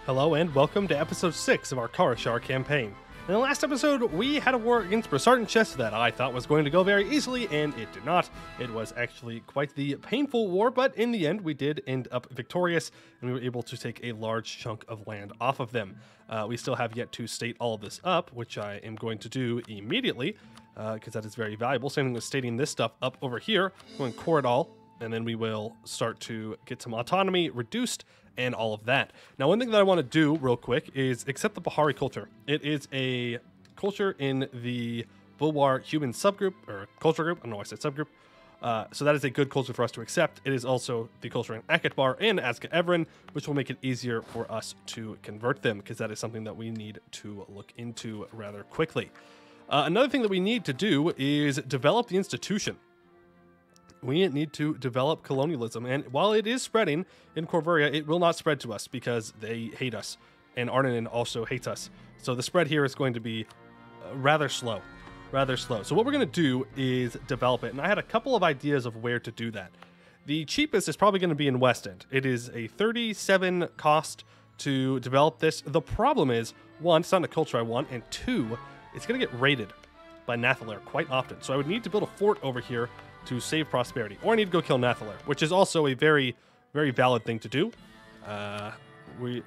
Hello and welcome to episode 6 of our Karashar campaign. In the last episode, we had a war against Brasart and Chess that I thought was going to go very easily, and it did not. It was actually quite the painful war, but in the end, we did end up victorious, and we were able to take a large chunk of land off of them. We still have yet to state all of this up, which I am going to do immediately, because that is very valuable. Same thing with stating this stuff up over here. We're going to core it all, and then we will start to get some autonomy reduced, and all of that. Now, one thing that I want to do real quick is accept the Bahari culture. It is a culture in the Bulwar human subgroup, or culture group. I don't know why I said subgroup. So that is a good culture for us to accept. It is also the culture in Akatbar and Azka-Evren, which will make it easier for us to convert them, because that is something that we need to look into rather quickly. Another thing that we need to do is develop the institution. We need to develop colonialism, and while it is spreading in Corvuria, it will not spread to us because they hate us, and Arnanen also hates us. So the spread here is going to be rather slow. So what we're going to do is develop it, and I had a couple of ideas of where to do that. The cheapest is probably going to be in West End. It is a 37 cost to develop this. The problem is, one, it's not the culture I want, and two, it's going to get raided by Nathalar quite often. So I would need to build a fort over here to save prosperity, or I need to go kill Nathalar, which is also a very, very valid thing to do. Oh,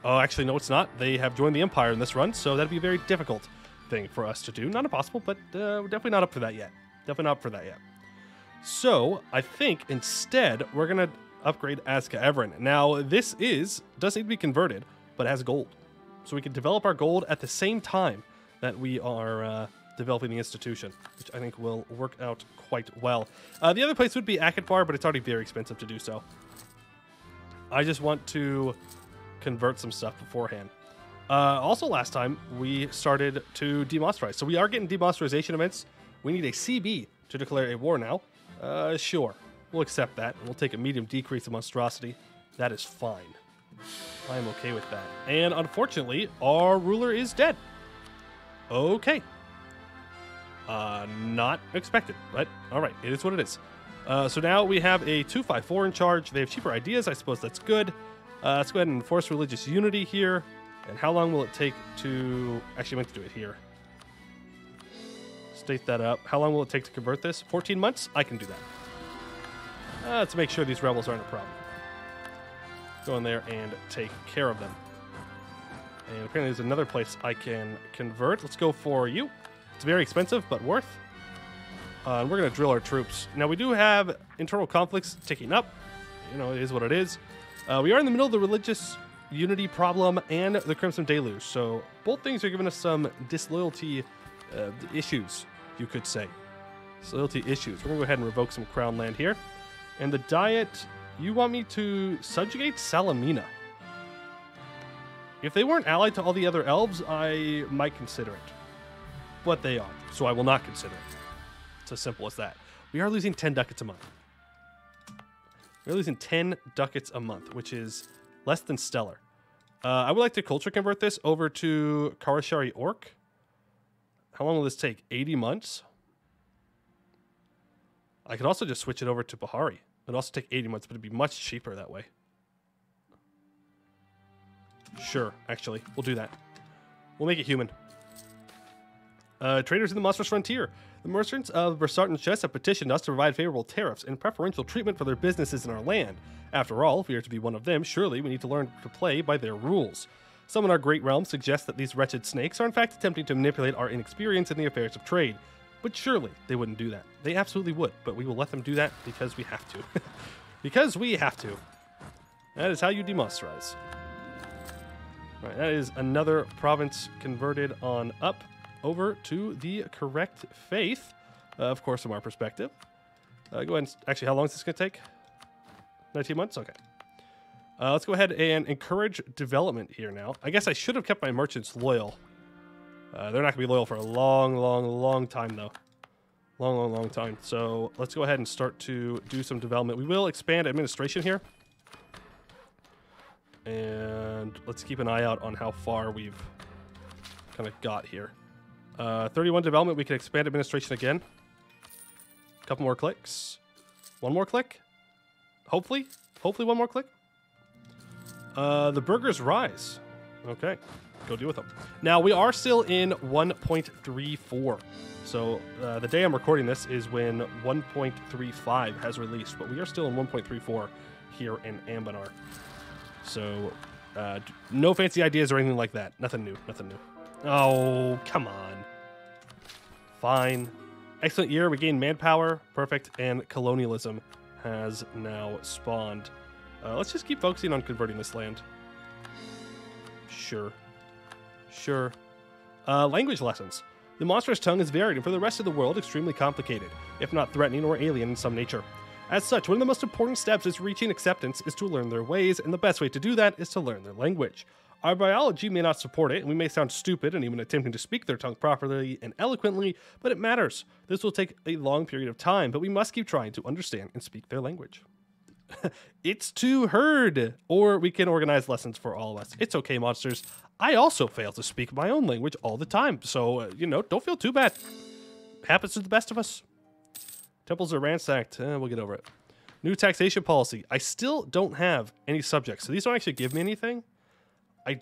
actually, no, it's not. They have joined the Empire in this run, so that'd be a very difficult thing for us to do. Not impossible, but we're definitely not up for that yet. So I think instead we're gonna upgrade Azka-Evren. Now this does need to be converted, but it has gold, so we can develop our gold at the same time that we are developing the institution, which I think will work out quite well. The other place would be Akatbar, but it's already very expensive to do so. I just want to convert some stuff beforehand. Also, last time we started to demonstrize, so we are getting demonstrization events. We need a CB to declare a war now. Sure, we'll accept that. We'll take a medium decrease of monstrosity. That is fine. I am okay with that. And unfortunately, our ruler is dead. Okay. Not expected, but all right, it is what it is. So now we have a 254 in charge. They have cheaper ideas. I suppose that's good. Let's go ahead and enforce religious unity here. And how long will it take to... Actually, I meant to do it here. State that up. How long will it take to convert this? 14 months? I can do that. Let's make sure these rebels aren't a problem. Go in there and take care of them. And apparently there's another place I can convert. Let's go for you. It's very expensive, but worth. And we're going to drill our troops. Now, we do have internal conflicts ticking up. You know, it is what it is. We are in the middle of the religious unity problem and the Crimson Deluge. So both things are giving us some disloyalty issues, you could say. Disloyalty issues. We're going to go ahead and revoke some crown land here. And the diet, you want me to subjugate Salamina. If they weren't allied to all the other elves, I might consider it. But they are, so I will not consider it. It's as simple as that. We are losing 10 ducats a month. We're losing 10 ducats a month, which is less than stellar. I would like to culture convert this over to Karashari Orc. How long will this take? 80 months? I could also just switch it over to Bahari. It'd also take 80 months, but it'd be much cheaper that way. Sure, actually, we'll do that. We'll make it human. Traders in the Monstrous Frontier. The merchants of Brasart and Chess have petitioned us to provide favorable tariffs and preferential treatment for their businesses in our land. After all, if we are to be one of them, surely we need to learn to play by their rules. Some in our great realm suggest that these wretched snakes are in fact attempting to manipulate our inexperience in the affairs of trade. But surely they wouldn't do that. They absolutely would, but we will let them do that because we have to. Because we have to. That is how you demonstrize. Right, that is another province converted on up over to the correct faith, of course, from our perspective. Go ahead and... Actually, how long is this going to take? 19 months? Okay. Let's go ahead and encourage development here now. I guess I should have kept my merchants loyal. They're not going to be loyal for a long time, though. Long time. So let's go ahead and start to do some development. We will expand administration here. And let's keep an eye out on how far we've kind of got here. 31 development, we can expand administration again. A couple more clicks. One more click. Hopefully one more click. The burgers rise. Okay, go deal with them. Now, we are still in 1.34. So the day I'm recording this is when 1.35 has released, but we are still in 1.34 here in Anbennar. So no fancy ideas or anything like that. Nothing new, nothing new. Oh, come on. Fine. Excellent year. We gained manpower. Perfect. And colonialism has now spawned. Let's just keep focusing on converting this land. Sure. Sure. Language lessons. The monstrous tongue is varied and for the rest of the world extremely complicated, if not threatening or alien in some nature. As such, one of the most important steps is reaching acceptance is to learn their ways, and the best way to do that is to learn their language. Our biology may not support it, and we may sound stupid and even attempting to speak their tongue properly and eloquently, but it matters. This will take a long period of time, but we must keep trying to understand and speak their language. It's too hard. Or we can organize lessons for all of us. It's okay, monsters. I also fail to speak my own language all the time, so, don't feel too bad. Happens to the best of us. Temples are ransacked. We'll get over it. New taxation policy. I still don't have any subjects, so these don't actually give me anything. I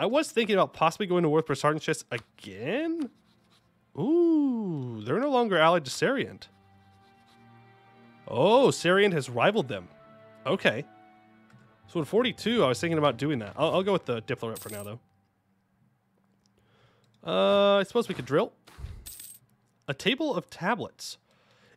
was thinking about possibly going to war for Sergeant again. Ooh, they're no longer allied to Sariant. Oh, Sariant has rivaled them. Okay. So in 42, I was thinking about doing that. I'll go with the Diplomat for now, though. I suppose we could drill. A table of tablets.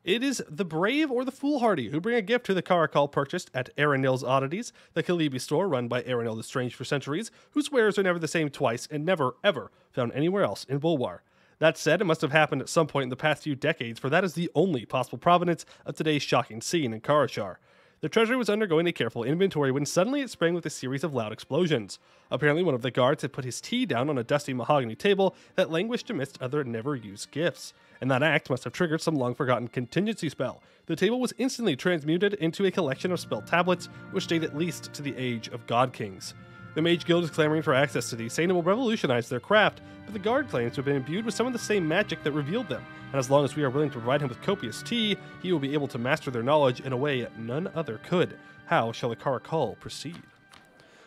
It is the brave or the foolhardy who bring a gift to the Caracal purchased at Aranil's Oddities, the Kalibi store run by Aranil the Strange for centuries, whose wares are never the same twice and never, ever found anywhere else in Bulwar. That said, it must have happened at some point in the past few decades, for that is the only possible provenance of today's shocking scene in Karashar. The treasury was undergoing a careful inventory when suddenly it sprang with a series of loud explosions. Apparently one of the guards had put his tea down on a dusty mahogany table that languished amidst other never-used gifts. And that act must have triggered some long-forgotten contingency spell. The table was instantly transmuted into a collection of spell tablets, which date at least to the age of God Kings. The Mage Guild is clamoring for access to these, saying it will revolutionize their craft, but the guard claims to have been imbued with some of the same magic that revealed them, and as long as we are willing to provide him with copious tea, he will be able to master their knowledge in a way none other could. How shall the Caracal proceed?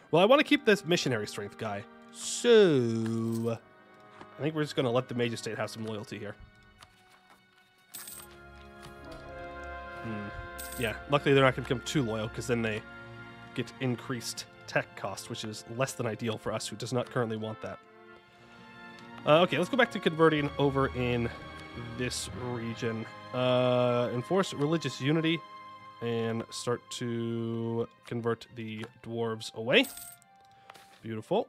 Well, I want to keep this missionary strength guy, so I think we're just going to let the Mage Estate have some loyalty here. Yeah, luckily they're not going to become too loyal, because then they get increased tech cost, which is less than ideal for us, who does not currently want that. Okay, let's go back to converting over in this region. Enforce religious unity and start to convert the dwarves away. Beautiful.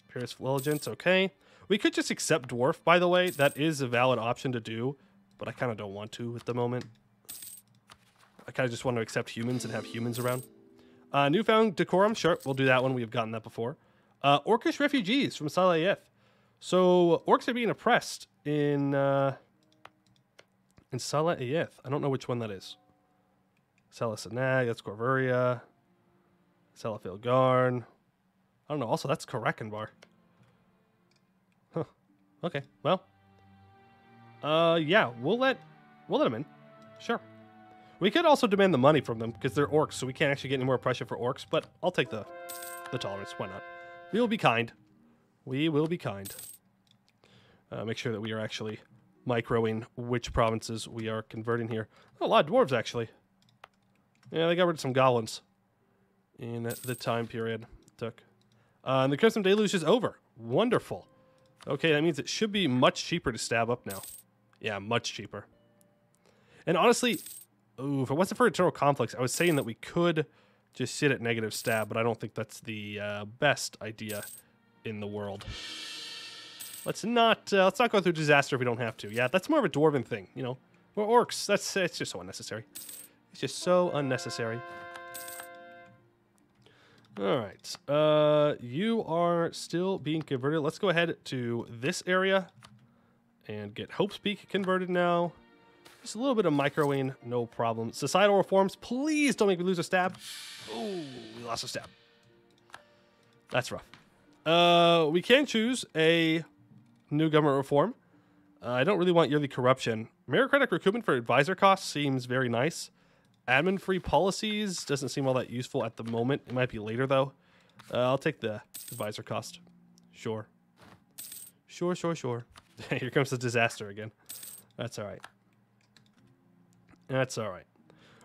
Pierce Flilligence, okay. We could just accept dwarf, by the way. That is a valid option to do, but I kind of don't want to at the moment. I kind of just want to accept humans and have humans around. Newfound decorum, sure, we'll do that one. We've gotten that before. Orcish refugees from Salayeth. So orcs are being oppressed in Salayeth. I don't know which one that is. Salasanag, that's Corvuria. Salafil Garn. I don't know. Also, that's Karakanbar. Huh. Okay. Well. Yeah, we'll let them in. Sure. We could also demand the money from them because they're orcs, so we can't actually get any more oppression for orcs, but I'll take the tolerance. Why not? We will be kind. We will be kind. Make sure that we are actually microing which provinces we are converting here. Oh, a lot of dwarves, actually. Yeah, they got rid of some goblins in the time period it took. And the Crimson Deluge is over. Wonderful. Okay, that means it should be much cheaper to stab up now. Yeah, much cheaper. And honestly, ooh, if it wasn't for Eternal Conflicts, I was saying that we could just sit at negative stab, but I don't think that's the best idea in the world. Let's not go through disaster if we don't have to. Yeah, that's more of a dwarven thing, you know. We're orcs. It's just so unnecessary. It's just so unnecessary. All right. You are still being converted. Let's go ahead to this area and get Hope's Peak converted now. Just a little bit of microing, no problem. Societal reforms, please don't make me lose a stab. Oh, we lost a stab. That's rough. We can choose a new government reform. I don't really want yearly corruption. Meritocratic recruitment for advisor costs seems very nice. Admin-free policies doesn't seem all that useful at the moment. It might be later, though. I'll take the advisor cost. Sure. Sure. Here comes the disaster again. That's all right. That's all right.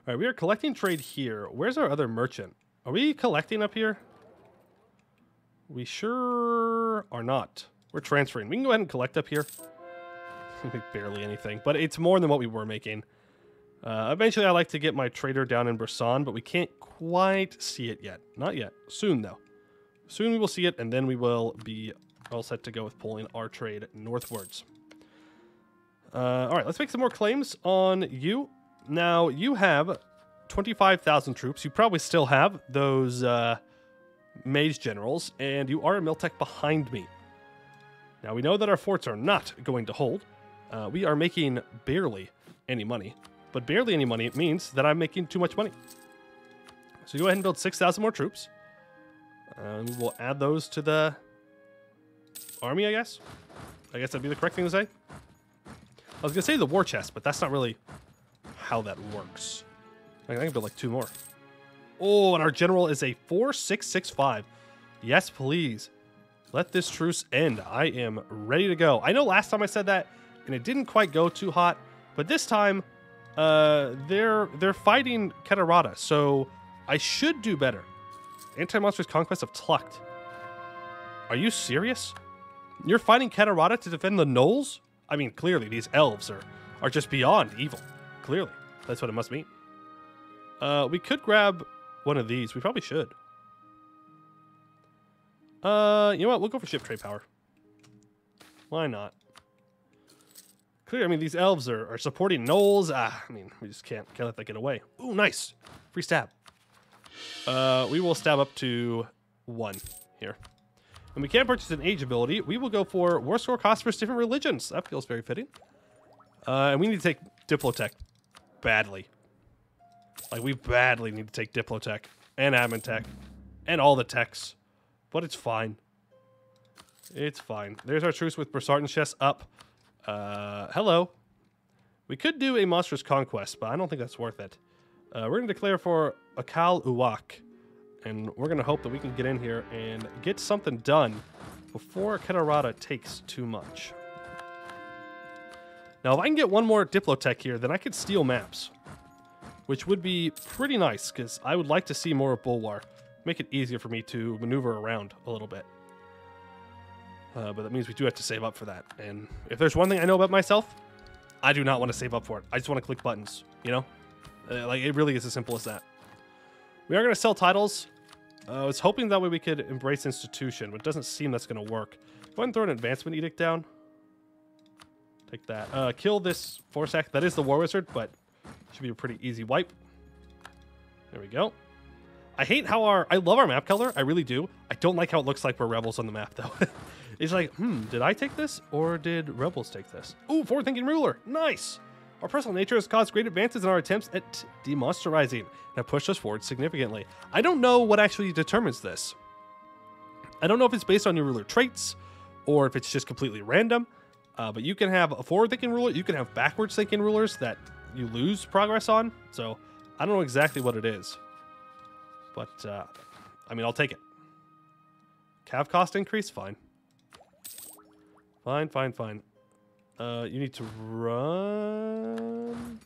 All right, we are collecting trade here. Where's our other merchant? Are we collecting up here? We sure are not. We're transferring. We can go ahead and collect up here. Barely anything, but it's more than what we were making. Eventually, I like to get my trader down in Brisson, but we can't quite see it yet. Not yet. Soon, though. Soon we will see it, and then we will be all set to go with pulling our trade northwards. All right, let's make some more claims on you. Now, you have 25,000 troops. You probably still have those mage generals, and you are a Miltech behind me. Now, we know that our forts are not going to hold. We are making barely any money. But barely any money means that I'm making too much money. So go ahead and build 6,000 more troops. We will add those to the army, I guess. I guess that'd be the correct thing to say. I was going to say the war chest, but that's not really how that works. I can build like 2 more. Oh, and our general is a 4665. Yes, please. Let this truce end. I am ready to go. I know last time I said that, and it didn't quite go too hot, but this time they're fighting Kheterata, so I should do better. Anti-monstrous conquest of Tlucht. Are you serious? You're fighting Kheterata to defend the Knolls? I mean, clearly these elves are just beyond evil. Clearly, that's what it must mean. We could grab one of these. We probably should. You know what? We'll go for ship trade power. Why not? Clear. I mean, these elves are supporting Knolls. I mean, we just can't let that get away. Ooh, nice. Free stab. We will stab up to 1 here. And we can't purchase an age ability. We will go for war score cost for different religions. That feels very fitting. And we need to take Diplotech badly. Like, we badly need to take Diplotech and Admin Tech and all the techs. But it's fine. It's fine. There's our truce with Brisartan chest up. Hello. We could do a monstrous conquest, but I don't think that's worth it. We're going to declare for Akal Uwak. And we're going to hope that we can get in here and get something done before Kheterata takes too much. Now, if I can get one more Diplotech here, then I could steal maps. Which would be pretty nice, because I would like to see more of Bulwar. Make it easier for me to maneuver around a little bit. But that means we do have to save up for that. And if there's one thing I know about myself, I do not want to save up for it. I just want to click buttons, you know? Like, it really is as simple as that. We are going to sell titles. I was hoping that way we could embrace institution, but it doesn't seem that's going to work. Go ahead and throw an advancement edict down. Take that. Kill this force act. That is the war wizard, but should be a pretty easy wipe. There we go. I hate how I love our map color. I really do. I don't like how it looks like we're rebels on the map, though. It's like, did I take this or did rebels take this? Ooh, forward-thinking ruler. Nice. Our personal nature has caused great advances in our attempts at demonsterizing and have pushed us forward significantly. I don't know what actually determines this. I don't know if it's based on your ruler traits or if it's just completely random. But you can have a forward-thinking ruler. You can have backwards-thinking rulers that you lose progress on. So I don't know exactly what it is. But, I mean, I'll take it. Cav cost increase? Fine. Fine. You need to run.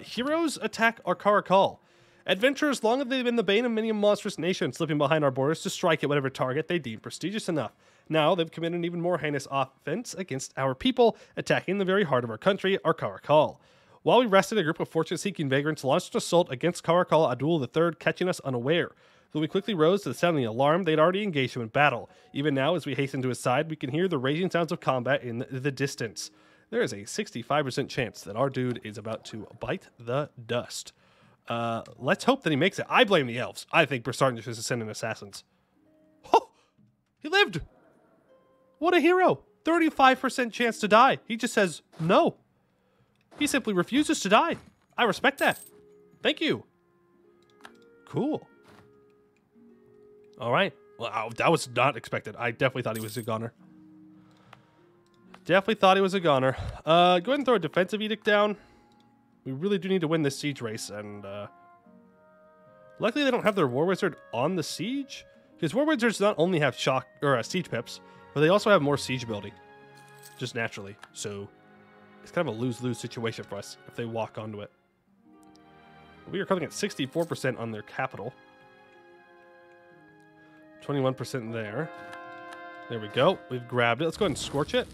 Heroes attack our Karakal. Adventurers, long have they been the bane of many a monstrous nation, slipping behind our borders to strike at whatever target they deem prestigious enough. Now they've committed an even more heinous offense against our people, attacking the very heart of our country, our Karakal. While we rested, a group of fortune-seeking vagrants launched an assault against Karakal Adul III, catching us unaware. Though we quickly rose to the sound of the alarm, they'd already engaged him in battle. Even now, as we hasten to his side, we can hear the raging sounds of combat in the distance. There is a 65% chance that our dude is about to bite the dust. Let's hope that he makes it. I blame the elves. I think Brisartan just send in assassins. Oh! He lived! What a hero! 35% chance to die. He just says no. He simply refuses to die. I respect that. Thank you. Cool. All right. Well, that was not expected. I definitely thought he was a goner. Definitely thought he was a goner. Go ahead and throw a defensive edict down. We really do need to win this siege race, and Luckily, they don't have their War Wizard on the siege, because War Wizards not only have shock or siege pips, but they also have more siege ability, just naturally. So it's kind of a lose-lose situation for us if they walk onto it. We are currently at 64% on their capital. 21% there. There we go. We've grabbed it. Let's go ahead and scorch it.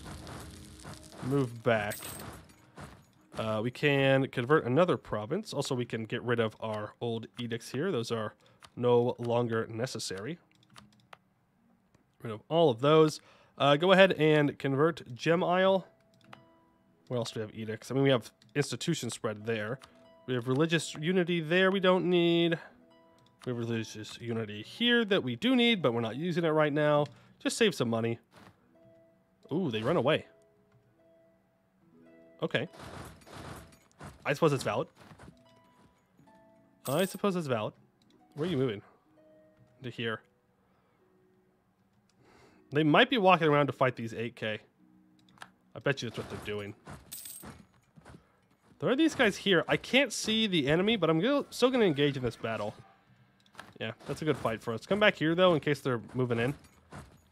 Move back. We can convert another province. Also, we can get rid of our old edicts here. Those are no longer necessary. Rid of all of those. Go ahead and convert Gem Isle. Where else do we have edicts? I mean, we have institution spread there. We have religious unity there we don't need. We have religious unity here that we do need, but we're not using it right now. Just save some money. Ooh, they run away. Okay. I suppose it's valid. I suppose it's valid. Where are you moving? To here. They might be walking around to fight these 8K. I bet you that's what they're doing. There are these guys here. I can't see the enemy, but I'm still going to engage in this battle. Yeah, that's a good fight for us. Come back here, though, in case they're moving in.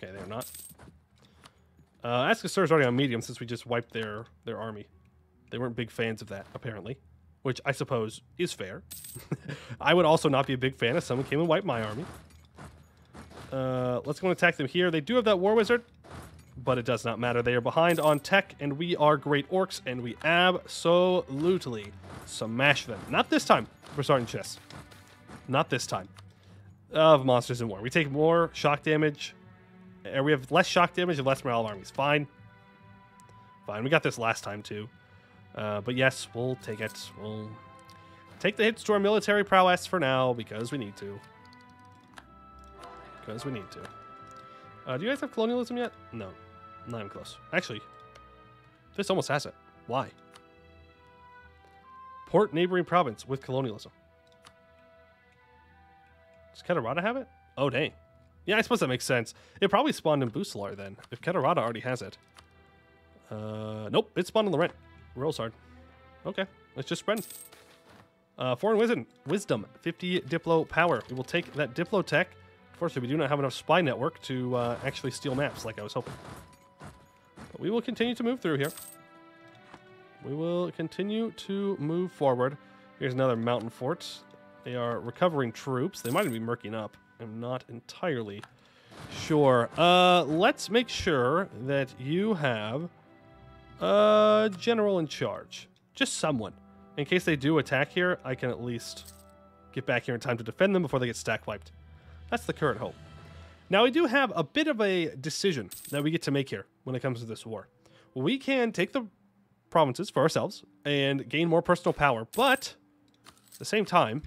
Okay, they're not. Askasur is already on medium since we just wiped their army. They weren't big fans of that, apparently. Which I suppose is fair. I would also not be a big fan if someone came and wiped my army. Let's go and attack them here. They do have that War Wizard, but it does not matter. They are behind on tech, and we are great orcs, and we absolutely smash them. Not this time. We're starting chess. Not this time. Of Monsters in War. We take more shock damage. We have less shock damage and less morale of armies. Fine. Fine. We got this last time, too. But yes, we'll take it. We'll take the hits to our military prowess for now, because we need to. Because we need to. Do you guys have colonialism yet? No. Not even close. Actually, this almost has it. Why? Port neighboring province with colonialism. Does Kheterata have it? Oh, dang. Yeah, I suppose that makes sense. It probably spawned in Busalar then, if Kheterata already has it. Nope, it spawned in Laurent. Rolls hard. Okay, let's just spread. Foreign wisdom, 50 Diplo power. We will take that Diplo tech. Unfortunately, we do not have enough spy network to actually steal maps like I was hoping. But we will continue to move through here. We will continue to move forward. Here's another mountain fort. They are recovering troops. They might even be murking up. I'm not entirely sure. Let's make sure that you have a general in charge. Just someone. In case they do attack here, I can at least get back here in time to defend them before they get stack wiped. That's the current hope. Now, we do have a bit of a decision that we get to make here when it comes to this war. We can take the provinces for ourselves and gain more personal power, but at the same time,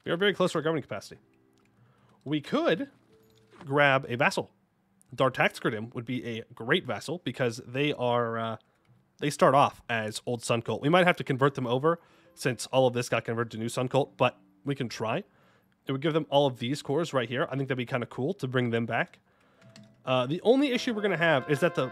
we are very close to our governing capacity. We could grab a vassal. Dartaxgridim would be a great vassal because they are they start off as old Sun Cult. We might have to convert them over since all of this got converted to new Sun Cult, but we can try. It would give them all of these cores right here. I think that'd be kind of cool to bring them back. The only issue we're going to have is that the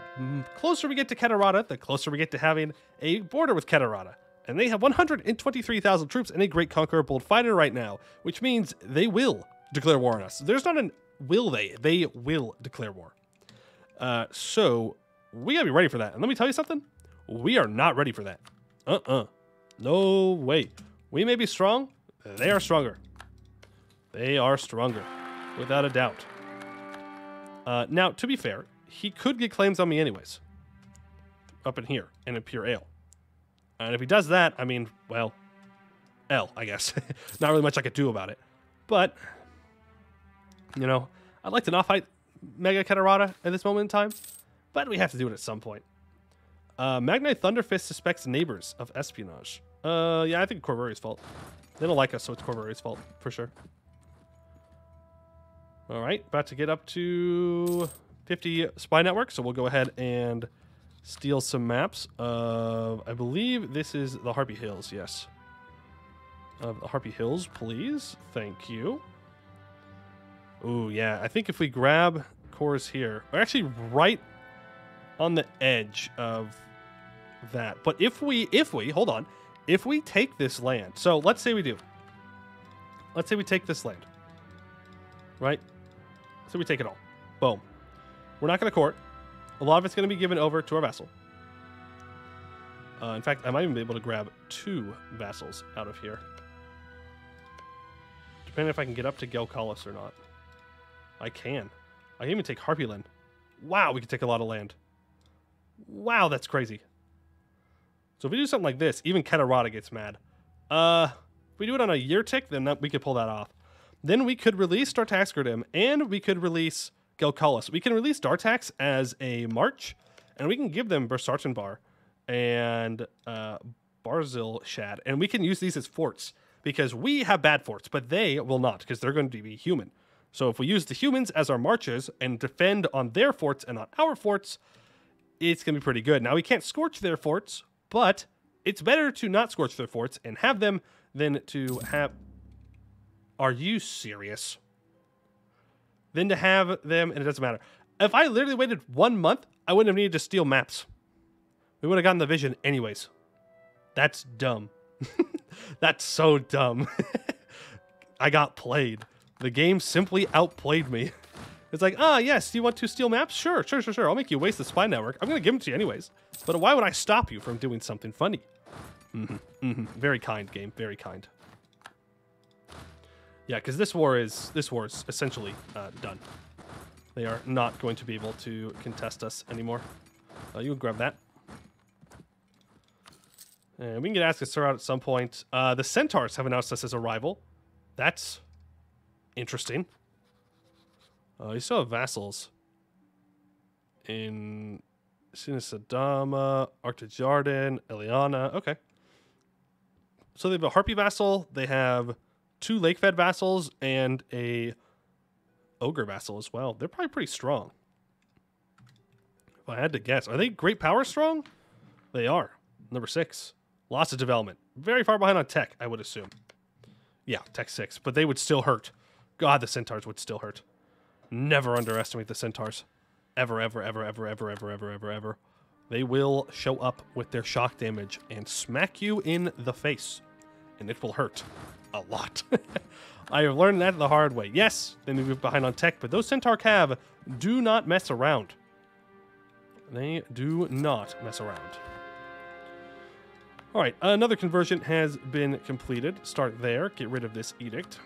closer we get to Kheterata, the closer we get to having a border with Kheterata. And they have 123,000 troops and a Great Conqueror Bold Fighter right now, which means they will declare war on us. There's not an will they. They will declare war. So we got to be ready for that. And let me tell you something. We are not ready for that. No way. We may be strong. They are stronger. They are stronger, without a doubt. Now, to be fair, he could get claims on me anyways. Up in here, and in Pure Ale. And if he does that, I mean, well, L, I guess. Not really much I could do about it. But, you know, I'd like to not fight Mega Kheterata at this moment in time, but we have to do it at some point. Magnite Thunderfist suspects neighbors of espionage. Yeah, I think Corvuri's fault. They don't like us, so it's Corvuri's fault, for sure. All right, about to get up to 50 spy network, so we'll go ahead and steal some maps of, I believe this is the Harpy Hills, yes. The Harpy Hills, please. Thank you. Ooh, yeah, I think if we grab cores here, we're actually right on the edge of that. But if we, hold on, if we take this land, so let's say we do. let's say we take this land. Right? So we take it all. Boom. We're not going to court. A lot of it's going to be given over to our vassal. In fact, I might even be able to grab 2 vassals out of here. Depending if I can get up to Gelkalis or not. I can. I can even take Harpyland. Wow, we can take a lot of land. Wow, that's crazy. So if we do something like this, even Kheterata gets mad. If we do it on a year tick, then we could pull that off. Then we could release Dartaxgrim, and we could release Gelkalis. We can release Dartax as a march, and we can give them Bersartenbar and Barzil Shad, and we can use these as forts, because we have bad forts, but they will not, because they're going to be human. So if we use the humans as our marches and defend on their forts and on our forts, it's going to be pretty good. Now, we can't scorch their forts, but it's better to not scorch their forts and have them than to have... Are you serious? Than to have them, and it doesn't matter. If I literally waited 1 month, I wouldn't have needed to steal maps. We would have gotten the vision anyways. That's dumb. That's so dumb. I got played. The game simply outplayed me. It's like, yes, do you want to steal maps? Sure. I'll make you waste the spy network. I'm going to give them to you anyways. But why would I stop you from doing something funny? Very kind, game. Very kind. Yeah, because this war is essentially done. They are not going to be able to contest us anymore. You can grab that. And we can get Askasur out at some point. The Centaurs have announced us as a rival. That's interesting. You still have vassals in Sinisadama, Arctajardin, Eliana. Okay. So they have a Harpy vassal. They have 2 lake-fed vassals and a ogre vassal as well. They're probably pretty strong. If I had to guess. Are they great power strong? They are. Number 6. Lots of development. Very far behind on tech, I would assume. Yeah, tech 6. But they would still hurt. God, the centaurs would still hurt. Never underestimate the centaurs. Ever. They will show up with their shock damage and smack you in the face. And it will hurt a lot. I have learned that the hard way. Yes, they may be behind on tech, but those Centaur Cav do not mess around. They do not mess around. All right, another conversion has been completed. Start there. Get rid of this edict.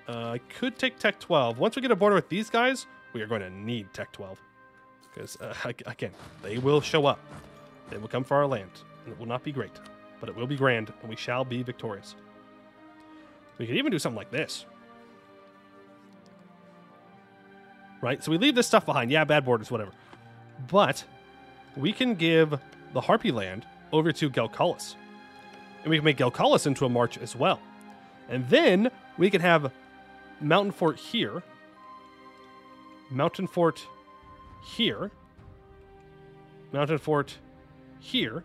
I could take Tech 12. Once we get a border with these guys, we are going to need Tech 12. Because, again, they will show up. They will come for our land. And it will not be great. But it will be grand, and we shall be victorious. We could even do something like this. Right? So we leave this stuff behind. Yeah, bad borders, whatever. But we can give the Harpy land over to Gelkalis. And we can make Gelkalis into a march as well. And then we can have Mountain Fort here. Mountain Fort here. Mountain Fort here.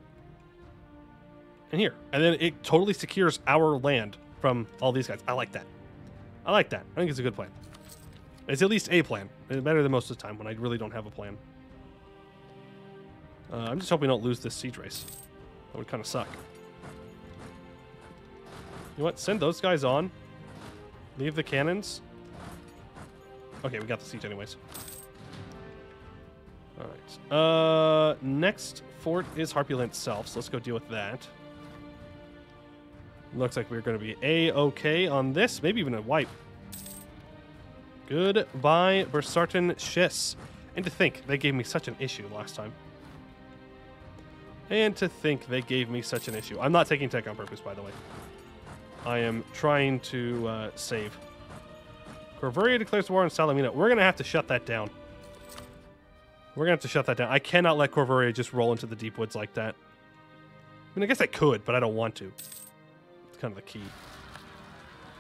And here. And then it totally secures our land from all these guys. I like that. I like that. I think it's a good plan. It's at least a plan. It's better than most of the time when I really don't have a plan. I'm just hoping we don't lose this siege race. That would kind of suck. You know what? Send those guys on. Leave the cannons. Okay, we got the siege anyways. Alright. Next fort is Harpyland itself, so let's go deal with that. Looks like we're going to be A-okay on this. Maybe even a wipe. Goodbye, Bersarten Schiss. And to think, they gave me such an issue last time. And to think they gave me such an issue. I'm not taking tech on purpose, by the way. I am trying to save. Corvuria declares war on Salamina. We're going to have to shut that down. We're going to have to shut that down. I cannot let Corvuria just roll into the deep woods like that. I mean, I guess I could, but I don't want to. It's kind of the key.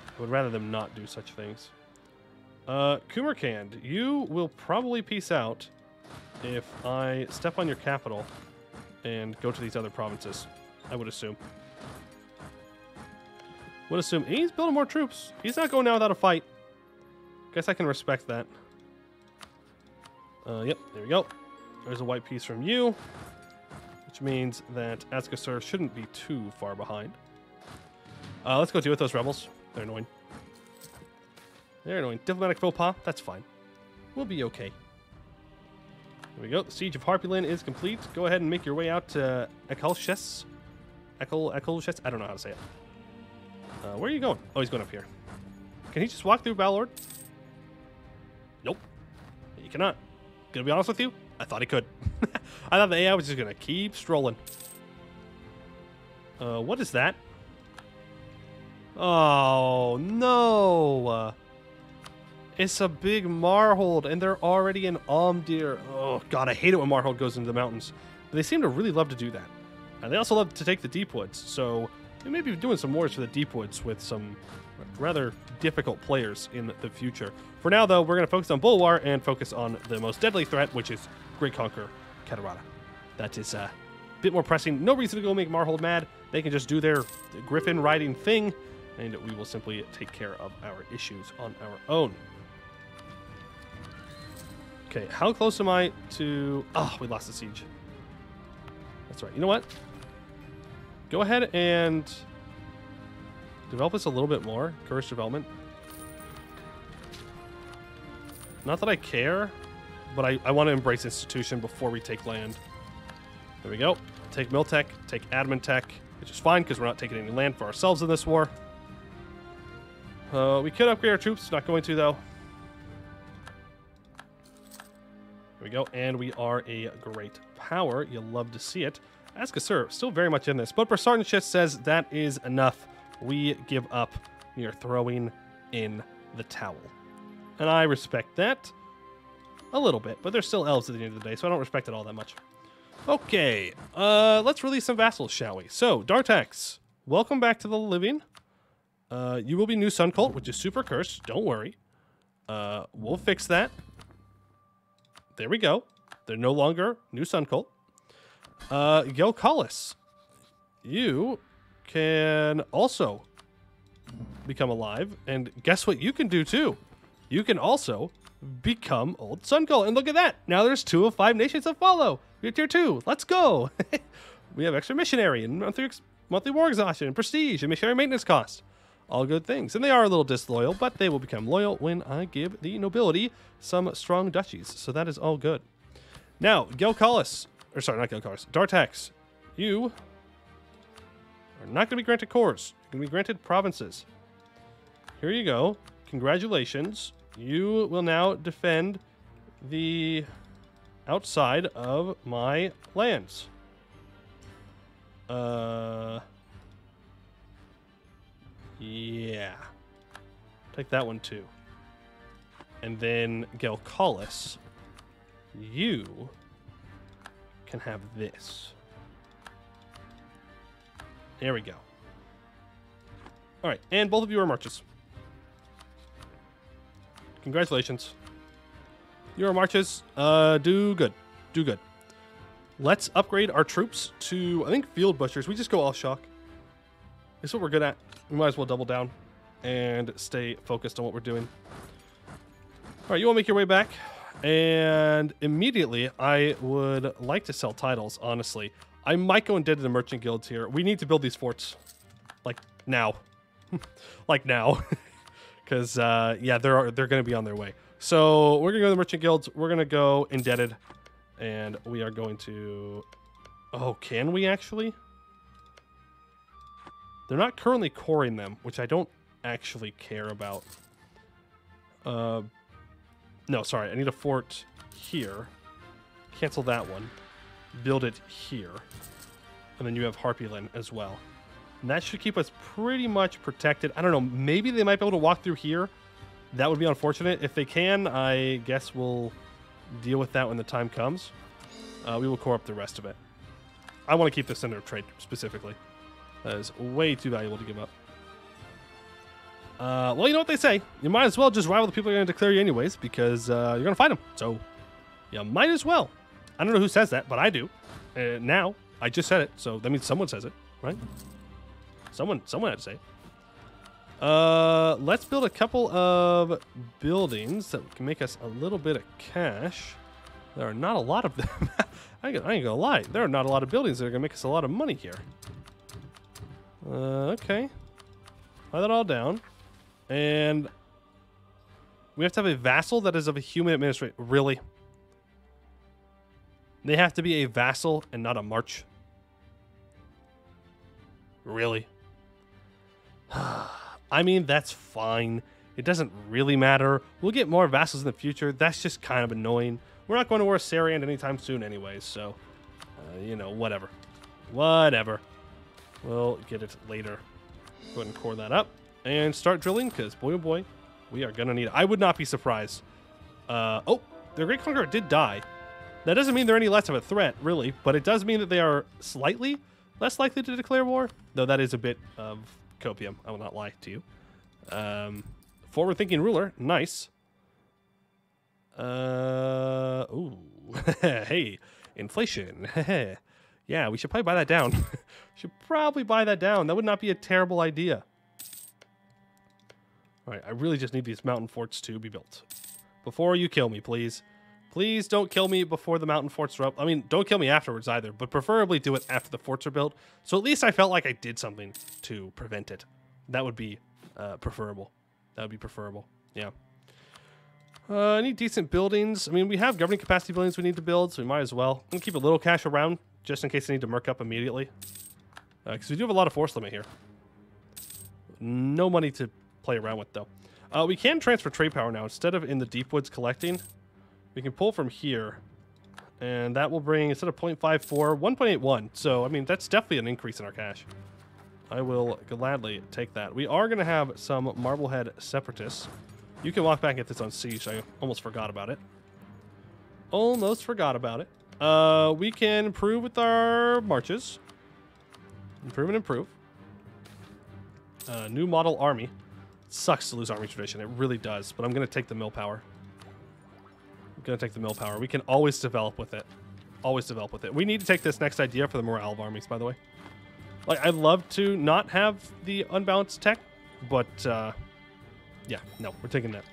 I would rather them not do such things. Kumarkand, you will probably peace out if I step on your capital and go to these other provinces, I would assume. Would assume he's building more troops. He's not going down without a fight. Guess I can respect that. Yep, there we go. There's a white piece from you, which means that Askasur shouldn't be too far behind. Let's go deal with those rebels. They're annoying. They're annoying. Diplomatic faux pas. That's fine. We'll be okay. There we go. The Siege of Harpyland is complete. Go ahead and make your way out to Eccleshes. Eccleshes? I don't know how to say it. Where are you going? Oh, he's going up here. Can he just walk through Balord? Nope. He cannot. Gonna be honest with you, I thought he could. I thought the AI was just gonna keep strolling. What is that? Oh, no. It's a big Marhold, and they're already in Omdir. Oh, God, I hate it when Marhold goes into the mountains. But they seem to really love to do that. And they also love to take the Deep Woods, so we may be doing some wars for the Deep Woods with some rather difficult players in the future. For now, though, we're going to focus on Bulwar and focus on the most deadly threat, which is Great Conqueror Kheterata. That is a bit more pressing. No reason to go make Marhold mad. They can just do their griffin riding thing, and we will simply take care of our issues on our own. Okay, how close am I to... Oh, we lost the siege. That's right. You know what? Go ahead and develop this a little bit more. Courage development. Not that I care, but I want to embrace institution before we take land. There we go. Take Miltech, take Admin Tech, which is fine because we're not taking any land for ourselves in this war. We could upgrade our troops. Not going to, though. There we go. And we are a great power. You'll love to see it. Askasur, still very much in this. But Brasartanshis says that is enough. We give up. We are throwing in the towel. And I respect that a little bit. But they're still elves at the end of the day, so I don't respect it all that much. Okay. Let's release some vassals, shall we? So, Dartax, welcome back to the living. You will be new Sun Cult, which is super cursed. Don't worry. We'll fix that. There we go. They're no longer new Sun Cult. Gelkalis, you can also become alive. And guess what you can do too? You can also become Old Sun Cult. And look at that. Now there's 2 of 5 nations that follow. We're tier 2. Let's go. We have extra missionary and monthly war exhaustion and prestige and missionary maintenance cost. All good things. And they are a little disloyal, but they will become loyal when I give the nobility some strong duchies. So that is all good. Now, Gelkalis, or sorry, not Gelkalis, Dartax, you are not going to be granted cores. You're going to be granted provinces. Here you go. Congratulations. You will now defend the outside of my lands. Yeah. Take that one too. And then Gelkalis, you can have this. There we go. All right, and both of you are marches. Congratulations. Your marches, do good. Do good. Let's upgrade our troops to, I think, field butchers. We just go all shock. It's what we're good at. We might as well double down and stay focused on what we're doing. All right, you want to make your way back. And immediately, I would like to sell titles, honestly. I might go and dead to the merchant guilds here. We need to build these forts. Like, now. Like, now. Because, yeah, they're going to be on their way. So, we're going to go to the merchant guilds. We're going to go indebted. And we are going to... Oh, can we actually? They're not currently coring them, which I don't actually care about. No, sorry. I need a fort here. Cancel that one. Build it here. And then you have Harpyland as well. And that should keep us pretty much protected. I don't know. Maybe they might be able to walk through here. That would be unfortunate. If they can, I guess we'll deal with that when the time comes. We will core up the rest of it. I want to keep the center of trade specifically. That is way too valuable to give up. Well, you know what they say. You might as well just rival the people who are going to declare you anyways, because you're going to fight them. So, you might as well. I don't know who says that, but I do. Now, I just said it, so that means someone says it, right? Someone had to say it. Let's build a couple of buildings that can make us a little bit of cash. There are not a lot of them. I ain't gonna lie. There are not a lot of buildings that are gonna make us a lot of money here. Okay. Fly that all down. And we have to have a vassal that is of a human administrator. Really? They have to be a vassal and not a march. Really? I mean, that's fine. It doesn't really matter. We'll get more vassals in the future. That's just kind of annoying. We're not going to war Sariand anytime soon anyways, so, you know, whatever. Whatever. We'll get it later. Go ahead and core that up and start drilling, because boy oh boy, we are going to need it. I would not be surprised. Oh, their Great Conqueror did die. That doesn't mean they're any less of a threat, really, but it does mean that they are slightly less likely to declare war, though that is a bit of copium. I will not lie to you. Forward-thinking ruler, nice. Ooh, hey, inflation. Yeah, we should probably buy that down. Should probably buy that down. That would not be a terrible idea. All right, I really just need these mountain forts to be built before you kill me, please. Please don't kill me before the mountain forts are up. I mean, don't kill me afterwards either, but preferably do it after the forts are built. So at least I felt like I did something to prevent it. That would be preferable. That would be preferable. Yeah. I need decent buildings. I mean, we have governing capacity buildings we need to build, so we might as well. I'm going to keep a little cash around just in case I need to merc up immediately. Because we do have a lot of force limit here. No money to play around with, though. We can transfer trade power now. Instead of in the deep woods collecting, we can pull from here. And that will bring, instead of 0.54, 1.81. So, I mean, that's definitely an increase in our cash. I will gladly take that. We are going to have some Marblehead separatists. You can walk back and get this on siege. I almost forgot about it. Almost forgot about it. We can improve with our marches. Improve and improve. New model army. It sucks to lose army tradition. It really does. But I'm going to take the mill power. I'm going to take the mill power. We can always develop with it. Always develop with it. We need to take this next idea for the morale of armies, by the way. Like, I'd love to not have the unbalanced tech, but, yeah, no, we're taking that.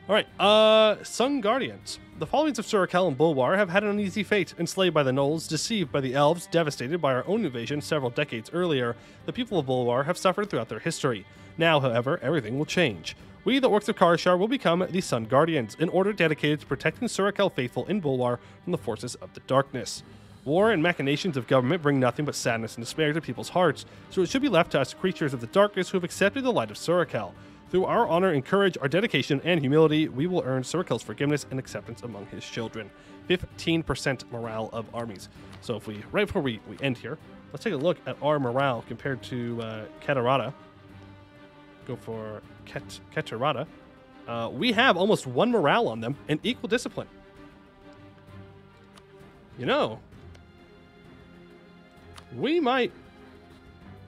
All right, Sun Guardians. The followings of Surakel and Bulwar have had an uneasy fate. Enslaved by the Gnolls, deceived by the elves, devastated by our own invasion several decades earlier, the people of Bulwar have suffered throughout their history. Now, however, everything will change. We, the Orcs of Karashar, will become the Sun Guardians, an order dedicated to protecting Surakel faithful in Bulwar from the forces of the darkness. War and machinations of government bring nothing but sadness and despair to people's hearts, so it should be left to us creatures of the darkness who have accepted the light of Surakel. Through our honor and courage, our dedication and humility, we will earn Surakel's forgiveness and acceptance among his children. 15% morale of armies. So if we, right before we end here, let's take a look at our morale compared to Kheterata. Go for Kheterata. We have almost 1 morale on them and equal discipline. You know, we might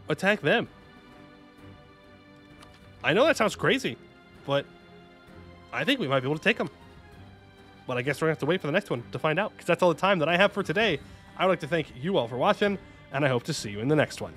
attack them. I know that sounds crazy, but I think we might be able to take them. But I guess we're going to have to wait for the next one to find out, because that's all the time that I have for today. I would like to thank you all for watching, and I hope to see you in the next one.